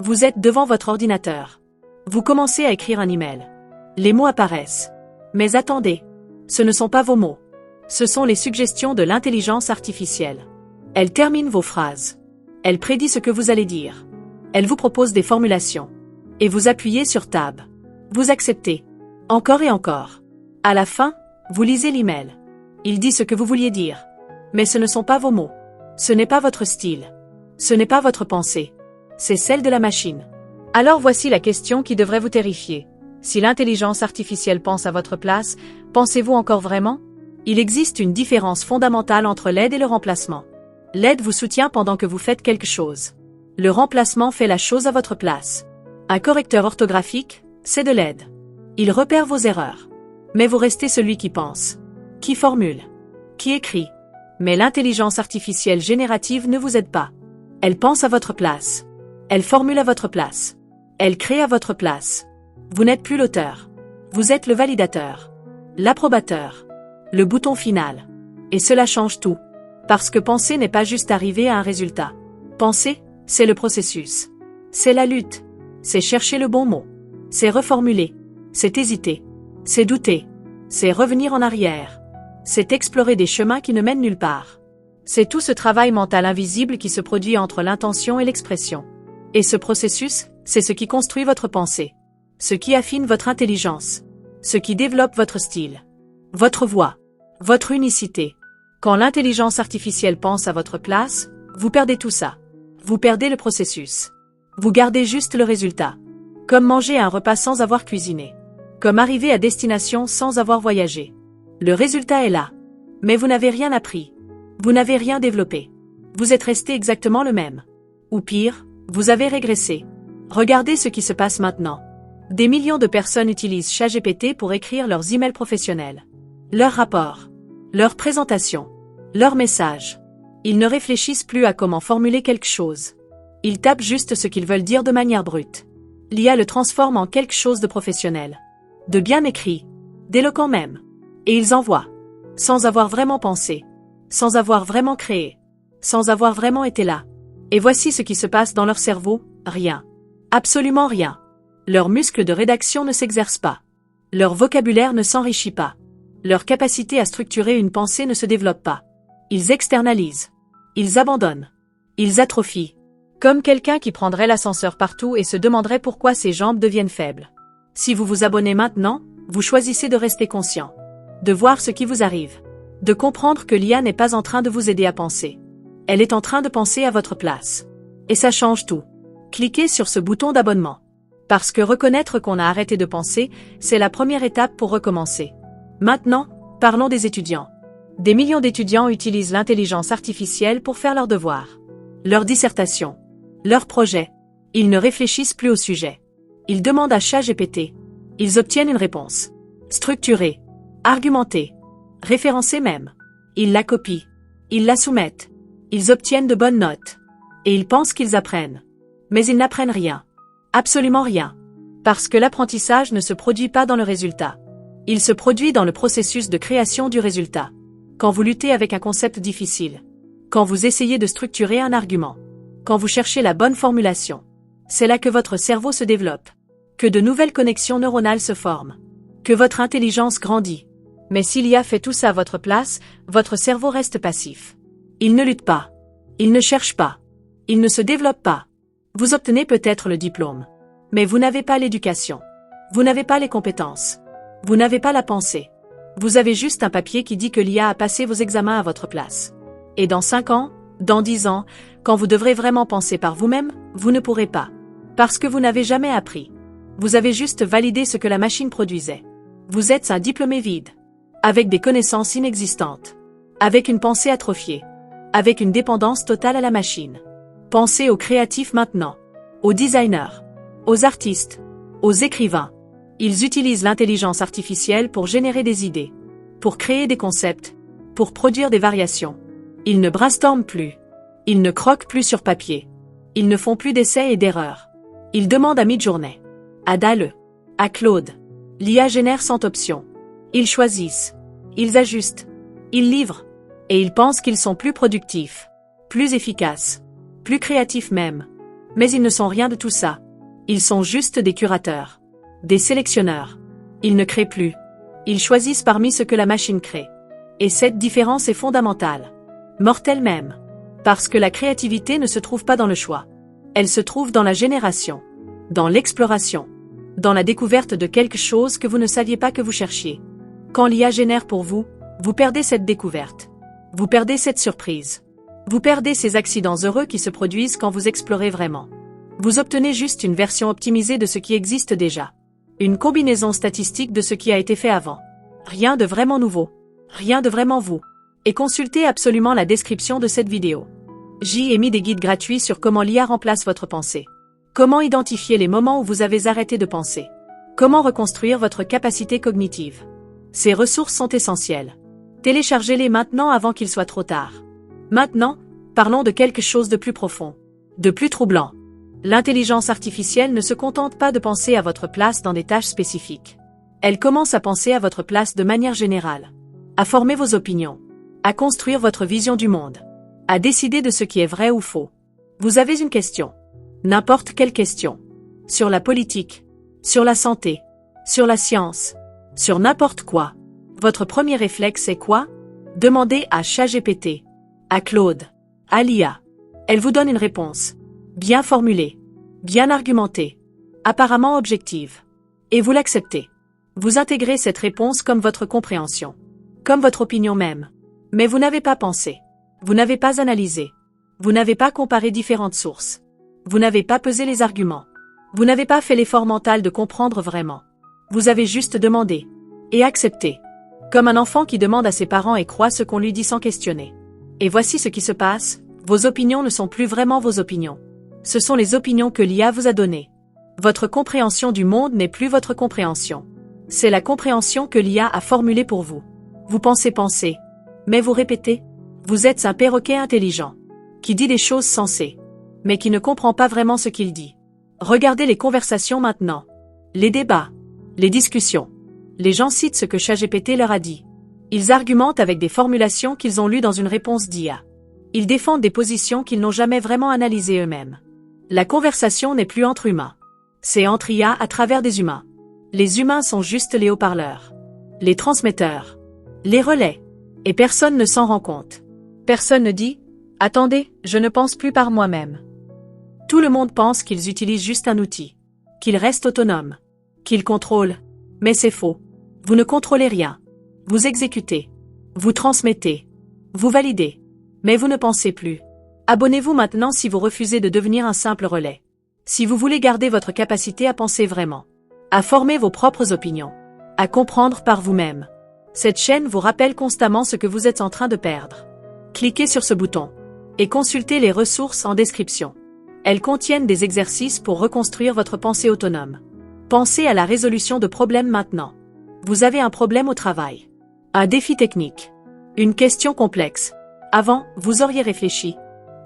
Vous êtes devant votre ordinateur. Vous commencez à écrire un email. Les mots apparaissent. Mais attendez. Ce ne sont pas vos mots. Ce sont les suggestions de l'intelligence artificielle. Elle termine vos phrases. Elle prédit ce que vous allez dire. Elle vous propose des formulations. Et vous appuyez sur Tab. Vous acceptez. Encore et encore. À la fin, vous lisez l'email. Il dit ce que vous vouliez dire. Mais ce ne sont pas vos mots. Ce n'est pas votre style. Ce n'est pas votre pensée. C'est celle de la machine. Alors voici la question qui devrait vous terrifier. Si l'intelligence artificielle pense à votre place, pensez-vous encore vraiment? Il existe une différence fondamentale entre l'aide et le remplacement. L'aide vous soutient pendant que vous faites quelque chose. Le remplacement fait la chose à votre place. Un correcteur orthographique, c'est de l'aide. Il repère vos erreurs. Mais vous restez celui qui pense, qui formule, qui écrit. Mais l'intelligence artificielle générative ne vous aide pas. Elle pense à votre place. Elle formule à votre place. Elle crée à votre place. Vous n'êtes plus l'auteur. Vous êtes le validateur, l'approbateur, le bouton final. Et cela change tout. Parce que penser n'est pas juste arriver à un résultat. Penser, c'est le processus. C'est la lutte. C'est chercher le bon mot. C'est reformuler. C'est hésiter. C'est douter. C'est revenir en arrière. C'est explorer des chemins qui ne mènent nulle part. C'est tout ce travail mental invisible qui se produit entre l'intention et l'expression. Et ce processus, c'est ce qui construit votre pensée. Ce qui affine votre intelligence. Ce qui développe votre style. Votre voix. Votre unicité. Quand l'intelligence artificielle pense à votre place, vous perdez tout ça. Vous perdez le processus. Vous gardez juste le résultat. Comme manger un repas sans avoir cuisiné. Comme arriver à destination sans avoir voyagé. Le résultat est là. Mais vous n'avez rien appris. Vous n'avez rien développé. Vous êtes resté exactement le même. Ou pire, vous avez régressé. Regardez ce qui se passe maintenant. Des millions de personnes utilisent ChatGPT pour écrire leurs emails professionnels. Leurs rapports. Leurs présentations. Leurs messages. Ils ne réfléchissent plus à comment formuler quelque chose. Ils tapent juste ce qu'ils veulent dire de manière brute. L'IA le transforme en quelque chose de professionnel. De bien écrit. D'éloquent même. Et ils envoient. Sans avoir vraiment pensé. Sans avoir vraiment créé. Sans avoir vraiment été là. Et voici ce qui se passe dans leur cerveau, rien. Absolument rien. Leurs muscles de rédaction ne s'exercent pas. Leur vocabulaire ne s'enrichit pas. Leur capacité à structurer une pensée ne se développe pas. Ils externalisent. Ils abandonnent. Ils atrophient. Comme quelqu'un qui prendrait l'ascenseur partout et se demanderait pourquoi ses jambes deviennent faibles. Si vous vous abonnez maintenant, vous choisissez de rester conscient. De voir ce qui vous arrive. De comprendre que l'IA n'est pas en train de vous aider à penser. Elle est en train de penser à votre place. Et ça change tout. Cliquez sur ce bouton d'abonnement. Parce que reconnaître qu'on a arrêté de penser, c'est la première étape pour recommencer. Maintenant, parlons des étudiants. Des millions d'étudiants utilisent l'intelligence artificielle pour faire leurs devoirs. Leurs dissertations. Leurs projets. Ils ne réfléchissent plus au sujet. Ils demandent à ChatGPT. Ils obtiennent une réponse. Structurée. Argumentée. Référencée même. Ils la copient. Ils la soumettent. Ils obtiennent de bonnes notes. Et ils pensent qu'ils apprennent. Mais ils n'apprennent rien. Absolument rien. Parce que l'apprentissage ne se produit pas dans le résultat. Il se produit dans le processus de création du résultat. Quand vous luttez avec un concept difficile. Quand vous essayez de structurer un argument. Quand vous cherchez la bonne formulation. C'est là que votre cerveau se développe. Que de nouvelles connexions neuronales se forment. Que votre intelligence grandit. Mais s'il y a fait tout ça à votre place, votre cerveau reste passif. Il ne lutte pas. Il ne cherche pas. Il ne se développe pas. Vous obtenez peut-être le diplôme. Mais vous n'avez pas l'éducation. Vous n'avez pas les compétences. Vous n'avez pas la pensée. Vous avez juste un papier qui dit que l'IA a passé vos examens à votre place. Et dans 5 ans, dans 10 ans, quand vous devrez vraiment penser par vous-même, vous ne pourrez pas. Parce que vous n'avez jamais appris. Vous avez juste validé ce que la machine produisait. Vous êtes un diplômé vide. Avec des connaissances inexistantes. Avec une pensée atrophiée. Avec une dépendance totale à la machine. Pensez aux créatifs maintenant. Aux designers. Aux artistes. Aux écrivains. Ils utilisent l'intelligence artificielle pour générer des idées. Pour créer des concepts. Pour produire des variations. Ils ne brainstorment plus. Ils ne croquent plus sur papier. Ils ne font plus d'essais et d'erreurs. Ils demandent à Midjourney. À DALL-E. À Claude. L'IA génère 100 options. Ils choisissent. Ils ajustent. Ils livrent. Et ils pensent qu'ils sont plus productifs. Plus efficaces. Plus créatifs même. Mais ils ne sont rien de tout ça. Ils sont juste des curateurs. Des sélectionneurs. Ils ne créent plus. Ils choisissent parmi ce que la machine crée. Et cette différence est fondamentale. Mortelle même. Parce que la créativité ne se trouve pas dans le choix. Elle se trouve dans la génération. Dans l'exploration. Dans la découverte de quelque chose que vous ne saviez pas que vous cherchiez. Quand l'IA génère pour vous, vous perdez cette découverte. Vous perdez cette surprise. Vous perdez ces accidents heureux qui se produisent quand vous explorez vraiment. Vous obtenez juste une version optimisée de ce qui existe déjà. Une combinaison statistique de ce qui a été fait avant. Rien de vraiment nouveau. Rien de vraiment vous. Et consultez absolument la description de cette vidéo. J'y ai mis des guides gratuits sur comment l'IA remplace votre pensée. Comment identifier les moments où vous avez arrêté de penser. Comment reconstruire votre capacité cognitive. Ces ressources sont essentielles. Téléchargez-les maintenant avant qu'il soit trop tard. Maintenant, parlons de quelque chose de plus profond. De plus troublant. L'intelligence artificielle ne se contente pas de penser à votre place dans des tâches spécifiques. Elle commence à penser à votre place de manière générale. À former vos opinions. À construire votre vision du monde. À décider de ce qui est vrai ou faux. Vous avez une question. N'importe quelle question. Sur la politique. Sur la santé. Sur la science. Sur n'importe quoi. Votre premier réflexe est quoi? Demandez à ChatGPT. À Claude. À l'IA. Elle vous donne une réponse. Bien formulée. Bien argumentée. Apparemment objective. Et vous l'acceptez. Vous intégrez cette réponse comme votre compréhension. Comme votre opinion même. Mais vous n'avez pas pensé. Vous n'avez pas analysé. Vous n'avez pas comparé différentes sources. Vous n'avez pas pesé les arguments. Vous n'avez pas fait l'effort mental de comprendre vraiment. Vous avez juste demandé. Et accepté. Comme un enfant qui demande à ses parents et croit ce qu'on lui dit sans questionner. Et voici ce qui se passe, vos opinions ne sont plus vraiment vos opinions. Ce sont les opinions que l'IA vous a données. Votre compréhension du monde n'est plus votre compréhension. C'est la compréhension que l'IA a formulée pour vous. Vous pensez. Mais vous répétez. Vous êtes un perroquet intelligent. Qui dit des choses sensées. Mais qui ne comprend pas vraiment ce qu'il dit. Regardez les conversations maintenant. Les débats. Les discussions. Les gens citent ce que ChatGPT leur a dit. Ils argumentent avec des formulations qu'ils ont lues dans une réponse d'IA. Ils défendent des positions qu'ils n'ont jamais vraiment analysées eux-mêmes. La conversation n'est plus entre humains. C'est entre IA à travers des humains. Les humains sont juste les haut-parleurs. Les transmetteurs. Les relais. Et personne ne s'en rend compte. Personne ne dit « Attendez, je ne pense plus par moi-même ». Tout le monde pense qu'ils utilisent juste un outil. Qu'ils restent autonomes. Qu'ils contrôlent. Mais c'est faux. Vous ne contrôlez rien. Vous exécutez. Vous transmettez. Vous validez. Mais vous ne pensez plus. Abonnez-vous maintenant si vous refusez de devenir un simple relais. Si vous voulez garder votre capacité à penser vraiment. À former vos propres opinions. À comprendre par vous-même. Cette chaîne vous rappelle constamment ce que vous êtes en train de perdre. Cliquez sur ce bouton. Et consultez les ressources en description. Elles contiennent des exercices pour reconstruire votre pensée autonome. Pensez à la résolution de problèmes maintenant. Vous avez un problème au travail. Un défi technique. Une question complexe. Avant, vous auriez réfléchi.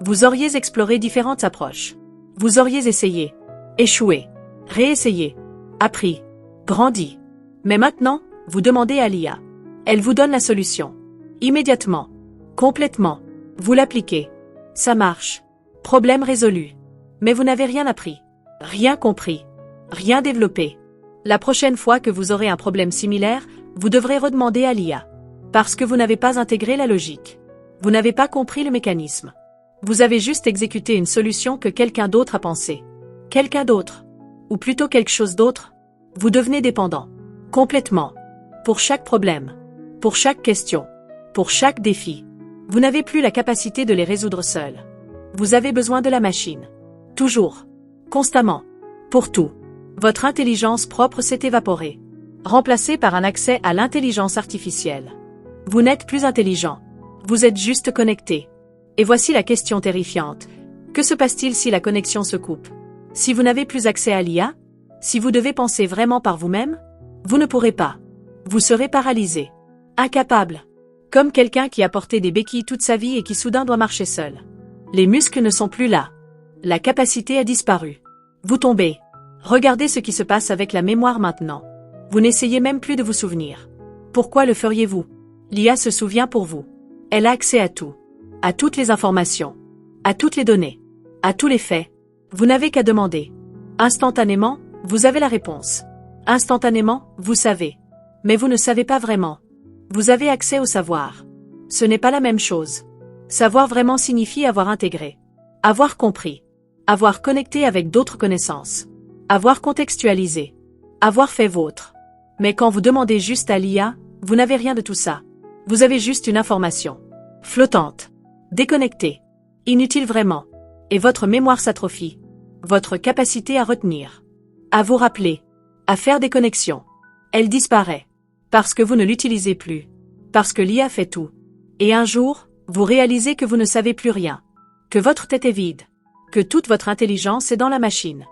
Vous auriez exploré différentes approches. Vous auriez essayé. Échoué. Réessayé. Appris. Grandi. Mais maintenant, vous demandez à l'IA. Elle vous donne la solution. Immédiatement. Complètement. Vous l'appliquez. Ça marche. Problème résolu. Mais vous n'avez rien appris. Rien compris. Rien développé. La prochaine fois que vous aurez un problème similaire, vous devrez redemander à l'IA. Parce que vous n'avez pas intégré la logique. Vous n'avez pas compris le mécanisme. Vous avez juste exécuté une solution que quelqu'un d'autre a pensée. Quelqu'un d'autre. Ou plutôt quelque chose d'autre. Vous devenez dépendant. Complètement. Pour chaque problème. Pour chaque question. Pour chaque défi. Vous n'avez plus la capacité de les résoudre seul. Vous avez besoin de la machine. Toujours. Constamment. Pour tout. Votre intelligence propre s'est évaporée. Remplacée par un accès à l'intelligence artificielle. Vous n'êtes plus intelligent. Vous êtes juste connecté. Et voici la question terrifiante. Que se passe-t-il si la connexion se coupe? Si vous n'avez plus accès à l'IA? Si vous devez penser vraiment par vous-même? Vous ne pourrez pas. Vous serez paralysé. Incapable. Comme quelqu'un qui a porté des béquilles toute sa vie et qui soudain doit marcher seul. Les muscles ne sont plus là. La capacité a disparu. Vous tombez. Regardez ce qui se passe avec la mémoire maintenant. Vous n'essayez même plus de vous souvenir. Pourquoi le feriez-vous? L'IA se souvient pour vous. Elle a accès à tout. À toutes les informations. À toutes les données. À tous les faits. Vous n'avez qu'à demander. Instantanément, vous avez la réponse. Instantanément, vous savez. Mais vous ne savez pas vraiment. Vous avez accès au savoir. Ce n'est pas la même chose. Savoir vraiment signifie avoir intégré. Avoir compris. Avoir connecté avec d'autres connaissances. Avoir contextualisé. Avoir fait vôtre. Mais quand vous demandez juste à l'IA, vous n'avez rien de tout ça. Vous avez juste une information. Flottante. Déconnectée. Inutile vraiment. Et votre mémoire s'atrophie. Votre capacité à retenir. À vous rappeler. À faire des connexions. Elle disparaît. Parce que vous ne l'utilisez plus. Parce que l'IA fait tout. Et un jour, vous réalisez que vous ne savez plus rien. Que votre tête est vide. Que toute votre intelligence est dans la machine.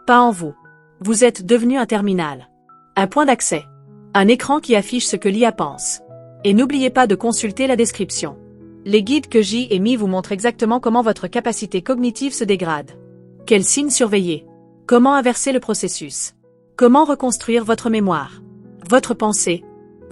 Pas en vous. Vous êtes devenu un terminal. Un point d'accès. Un écran qui affiche ce que l'IA pense. Et n'oubliez pas de consulter la description. Les guides que j'y ai mis vous montrent exactement comment votre capacité cognitive se dégrade. Quels signes surveiller. Comment inverser le processus. Comment reconstruire votre mémoire. Votre pensée.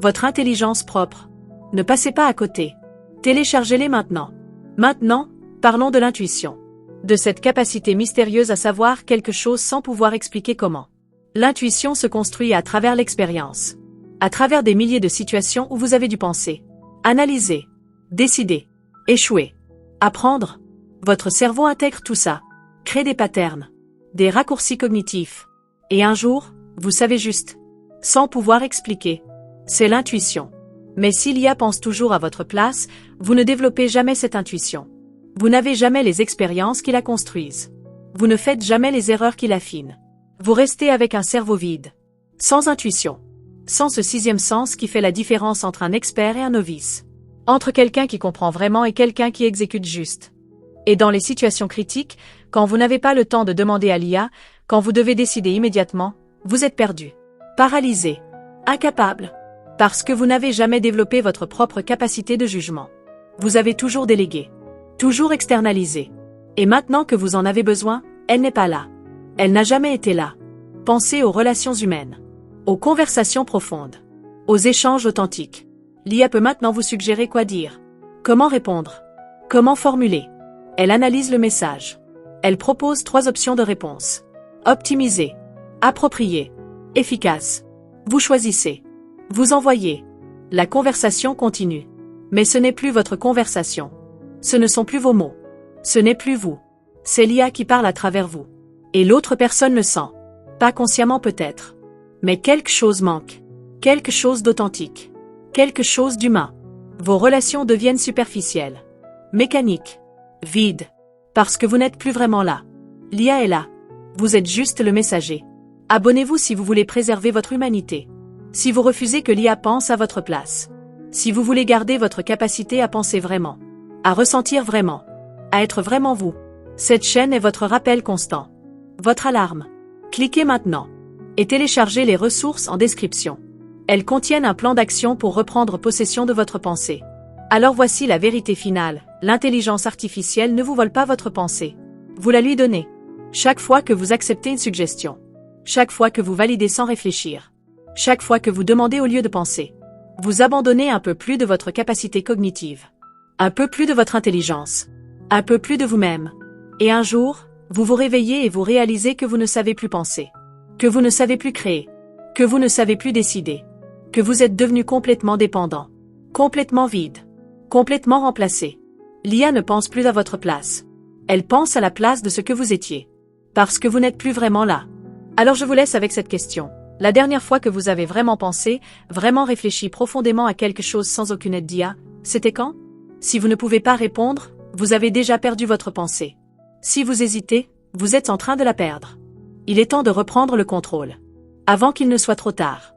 Votre intelligence propre. Ne passez pas à côté. Téléchargez-les maintenant. Maintenant, parlons de l'intuition. De cette capacité mystérieuse à savoir quelque chose sans pouvoir expliquer comment. L'intuition se construit à travers l'expérience. À travers des milliers de situations où vous avez dû penser, analyser, décider, échouer, apprendre. Votre cerveau intègre tout ça, crée des patterns, des raccourcis cognitifs. Et un jour, vous savez juste, sans pouvoir expliquer. C'est l'intuition. Mais si l'IA pense toujours à votre place, vous ne développez jamais cette intuition. Vous n'avez jamais les expériences qui la construisent. Vous ne faites jamais les erreurs qui l'affinent. Vous restez avec un cerveau vide. Sans intuition. Sans ce sixième sens qui fait la différence entre un expert et un novice. Entre quelqu'un qui comprend vraiment et quelqu'un qui exécute juste. Et dans les situations critiques, quand vous n'avez pas le temps de demander à l'IA, quand vous devez décider immédiatement, vous êtes perdu. Paralysé. Incapable. Parce que vous n'avez jamais développé votre propre capacité de jugement. Vous avez toujours délégué. Toujours externalisé. Et maintenant que vous en avez besoin, elle n'est pas là. Elle n'a jamais été là. Pensez aux relations humaines. Aux conversations profondes. Aux échanges authentiques. L'IA peut maintenant vous suggérer quoi dire. Comment répondre. Comment formuler. Elle analyse le message. Elle propose 3 options de réponse. Optimiser. Approprier. Efficace. Vous choisissez. Vous envoyez. La conversation continue. Mais ce n'est plus votre conversation. Ce ne sont plus vos mots. Ce n'est plus vous. C'est l'IA qui parle à travers vous. Et l'autre personne le sent. Pas consciemment peut-être. Mais quelque chose manque. Quelque chose d'authentique. Quelque chose d'humain. Vos relations deviennent superficielles. Mécaniques. Vides. Parce que vous n'êtes plus vraiment là. L'IA est là. Vous êtes juste le messager. Abonnez-vous si vous voulez préserver votre humanité. Si vous refusez que l'IA pense à votre place. Si vous voulez garder votre capacité à penser vraiment. À ressentir vraiment. À être vraiment vous. Cette chaîne est votre rappel constant. Votre alarme. Cliquez maintenant. Et téléchargez les ressources en description. Elles contiennent un plan d'action pour reprendre possession de votre pensée. Alors voici la vérité finale. L'intelligence artificielle ne vous vole pas votre pensée. Vous la lui donnez. Chaque fois que vous acceptez une suggestion. Chaque fois que vous validez sans réfléchir. Chaque fois que vous demandez au lieu de penser. Vous abandonnez un peu plus de votre capacité cognitive. Un peu plus de votre intelligence. Un peu plus de vous-même. Et un jour, vous vous réveillez et vous réalisez que vous ne savez plus penser. Que vous ne savez plus créer. Que vous ne savez plus décider. Que vous êtes devenu complètement dépendant. Complètement vide. Complètement remplacé. L'IA ne pense plus à votre place. Elle pense à la place de ce que vous étiez. Parce que vous n'êtes plus vraiment là. Alors je vous laisse avec cette question. La dernière fois que vous avez vraiment pensé, vraiment réfléchi profondément à quelque chose sans aucune aide d'IA, c'était quand? Si vous ne pouvez pas répondre, vous avez déjà perdu votre pensée. Si vous hésitez, vous êtes en train de la perdre. Il est temps de reprendre le contrôle. Avant qu'il ne soit trop tard.